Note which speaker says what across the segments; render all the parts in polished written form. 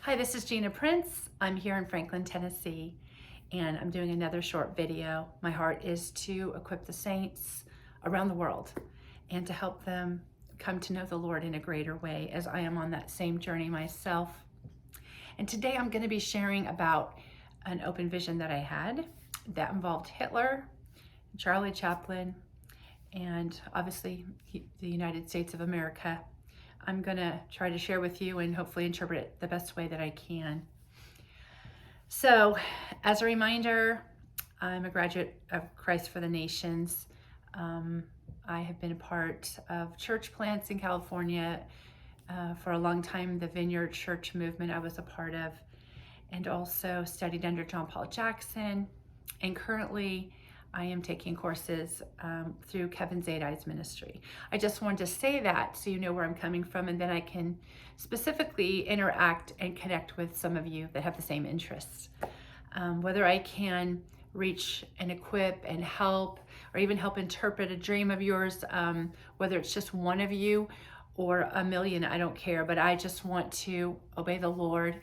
Speaker 1: Hi, this is Gina Prince. I'm here in Franklin, Tennessee, and I'm doing another short video. My heart is to equip the saints around the world and to help them come to know the Lord in a greater way, as I am on that same journey myself. And today I'm going to be sharing about an open vision that I had that involved Hitler, Charlie Chaplin, and obviously the United States of America. I'm going to try to share with you and hopefully interpret it the best way that I can. So, as a reminder, I'm a graduate of Christ for the Nations. I have been a part of church plants in California for a long time, the Vineyard Church movement I was a part of, and also studied under John Paul Jackson. And currently, I am taking courses through Kevin Zadai's ministry. I just wanted to say that so you know where I'm coming from, and then I can specifically interact and connect with some of you that have the same interests. Whether I can reach and equip and help, or even help interpret a dream of yours, whether it's just one of you or a million, I don't care, but I just want to obey the Lord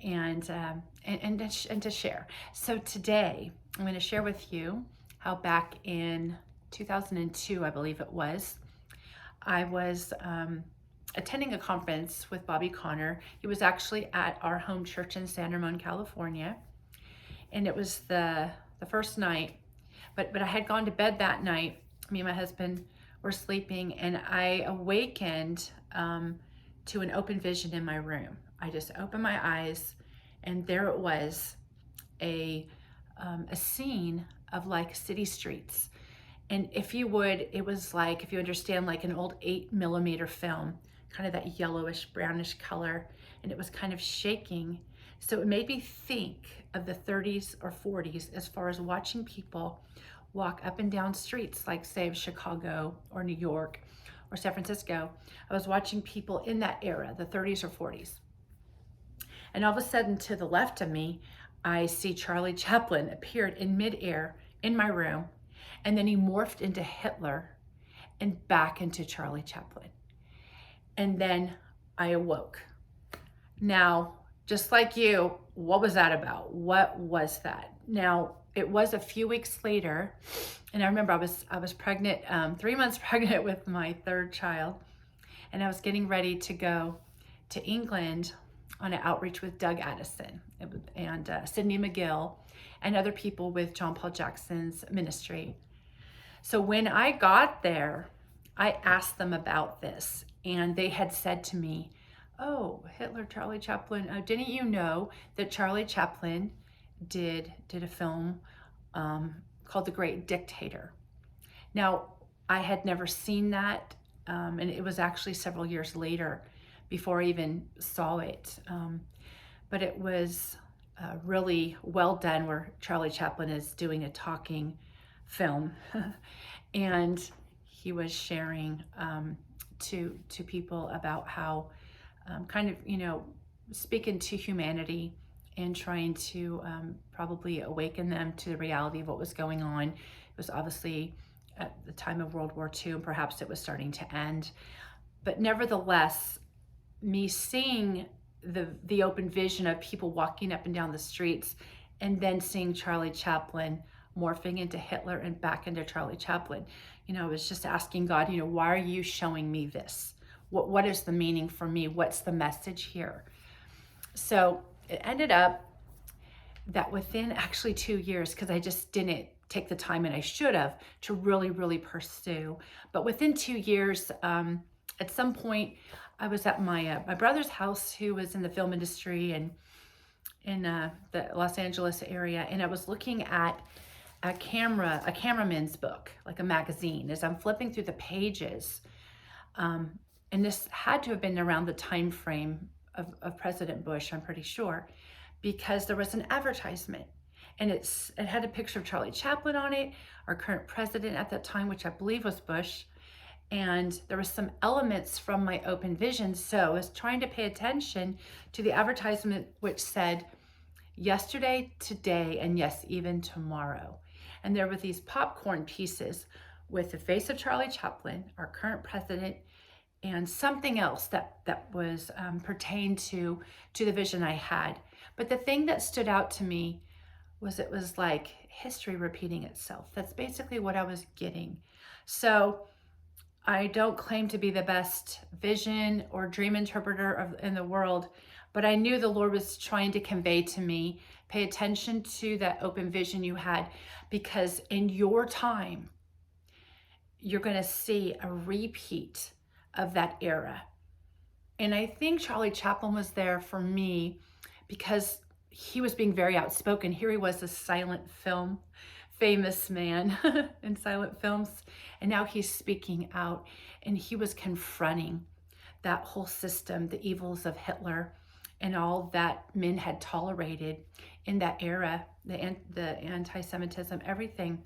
Speaker 1: and to share. So today, I'm going to share with you how back in 2002, I believe it was, I was attending a conference with Bobby Conner. He was actually at our home church in San Ramon, California, and it was the first night. But I had gone to bed that night. Me and my husband were sleeping, and I awakened to an open vision in my room. I just opened my eyes, and there it was, a scene of like city streets. And if you would, it was like, if you understand, like an old 8mm film, kind of that yellowish, brownish color, and it was kind of shaking. So it made me think of the 30s or 40s as far as watching people walk up and down streets, like say Chicago or New York or San Francisco. I was watching people in that era, the 30s or 40s. And all of a sudden, to the left of me, I see Charlie Chaplin appeared in midair in my room, and then he morphed into Hitler and back into Charlie Chaplin. And then I awoke. Now, just like you, what was that about? What was that? Now, it was a few weeks later, and I remember I was pregnant, 3 months pregnant with my third child, and I was getting ready to go to England on an outreach with Doug Addison and Sidney McGill and other people with John Paul Jackson's ministry. So when I got there, I asked them about this, and they had said to me, "Oh, Hitler, Charlie Chaplin, didn't you know that Charlie Chaplin did a film called The Great Dictator?" Now, I had never seen that, and it was actually several years later before I even saw it. But it was really well done, where Charlie Chaplin is doing a talking film. And he was sharing to people about how kind of, speaking to humanity and trying to probably awaken them to the reality of what was going on. It was obviously at the time of World War II, and perhaps it was starting to end. But nevertheless, me seeing the open vision of people walking up and down the streets, and then seeing Charlie Chaplin morphing into Hitler and back into Charlie Chaplin, I was just asking God, why are you showing me this? What is the meaning for me? What's the message here? So it ended up that within actually 2 years, because I just didn't take the time, and I should have, to really, really pursue. But within 2 years, at some point, I was at my brother's house, who was in the film industry and in the Los Angeles area, and I was looking at a cameraman's book, like a magazine, as I'm flipping through the pages. And this had to have been around the time frame of President Bush, I'm pretty sure, because there was an advertisement, and it had a picture of Charlie Chaplin on it, our current president at that time, which I believe was Bush. And there were some elements from my open vision. So I was trying to pay attention to the advertisement, which said, "Yesterday, today, and yes, even tomorrow." And there were these popcorn pieces with the face of Charlie Chaplin, our current president, and something else that was pertained to the vision I had. But the thing that stood out to me was it was like history repeating itself. That's basically what I was getting. So I don't claim to be the best vision or dream interpreter in the world, but I knew the Lord was trying to convey to me, pay attention to that open vision you had, because in your time, you're going to see a repeat of that era. And I think Charlie Chaplin was there for me because he was being very outspoken. Here he was, a silent film famous man in silent films, and now he's speaking out, and he was confronting that whole system, the evils of Hitler and all that men had tolerated in that era, the anti-Semitism, everything.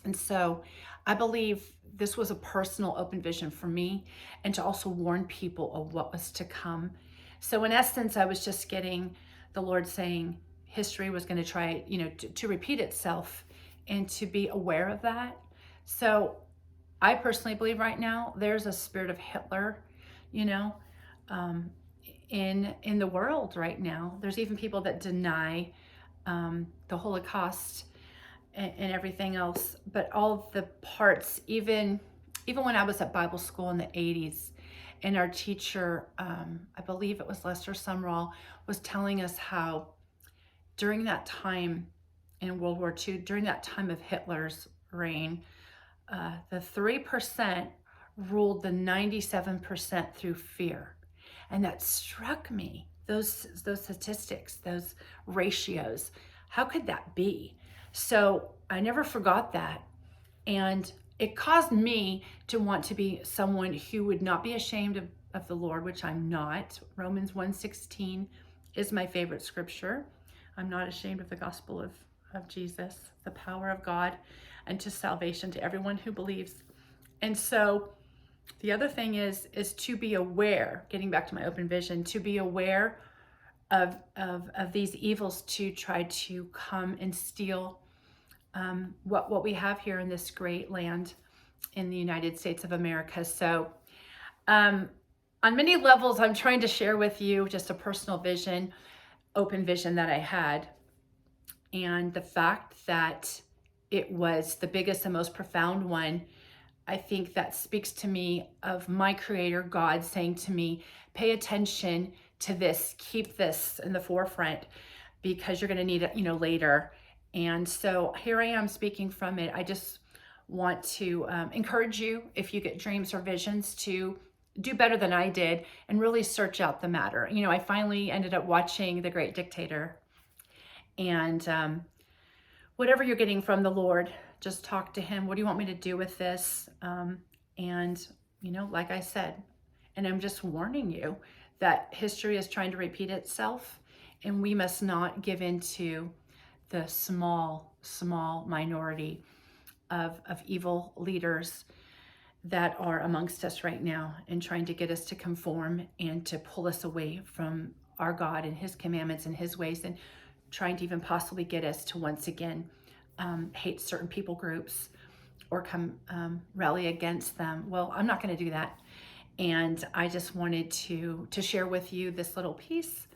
Speaker 1: And so I believe this was a personal open vision for me, and to also warn people of what was to come. So in essence, I was just getting the Lord saying history was going to try, to repeat itself, and to be aware of that. So I personally believe right now there's a spirit of Hitler, in the world right now. There's even people that deny the Holocaust and everything else, but all the parts, even when I was at Bible school in the 80s, and our teacher, I believe it was Lester Sumrall, was telling us how during that time in World War II, during that time of Hitler's reign, the 3% ruled the 97% through fear. And that struck me, those statistics, those ratios. How could that be? So I never forgot that. And it caused me to want to be someone who would not be ashamed of the Lord, which I'm not. Romans 1:16 is my favorite scripture. I'm not ashamed of the gospel of Jesus, the power of God unto salvation to everyone who believes. And so the other thing is to be aware, getting back to my open vision, to be aware of these evils to try to come and steal what we have here in this great land in the United States of America. So on many levels, I'm trying to share with you just a personal vision, open vision that I had. And the fact that it was the biggest and most profound one, I think that speaks to me of my Creator, God, saying to me, pay attention to this, keep this in the forefront, because you're going to need it, later. And so here I am speaking from it. I just want to encourage you, if you get dreams or visions, to do better than I did and really search out the matter. I finally ended up watching The Great Dictator. And whatever you're getting from the Lord, just talk to him. What do you want me to do with this? And, like I said, and I'm just warning you that history is trying to repeat itself, and we must not give in to the small minority of evil leaders that are amongst us right now, and trying to get us to conform and to pull us away from our God and his commandments and his ways, and trying to even possibly get us to once again hate certain people groups or come rally against them. Well, I'm not going to do that. And I just wanted to share with you this little piece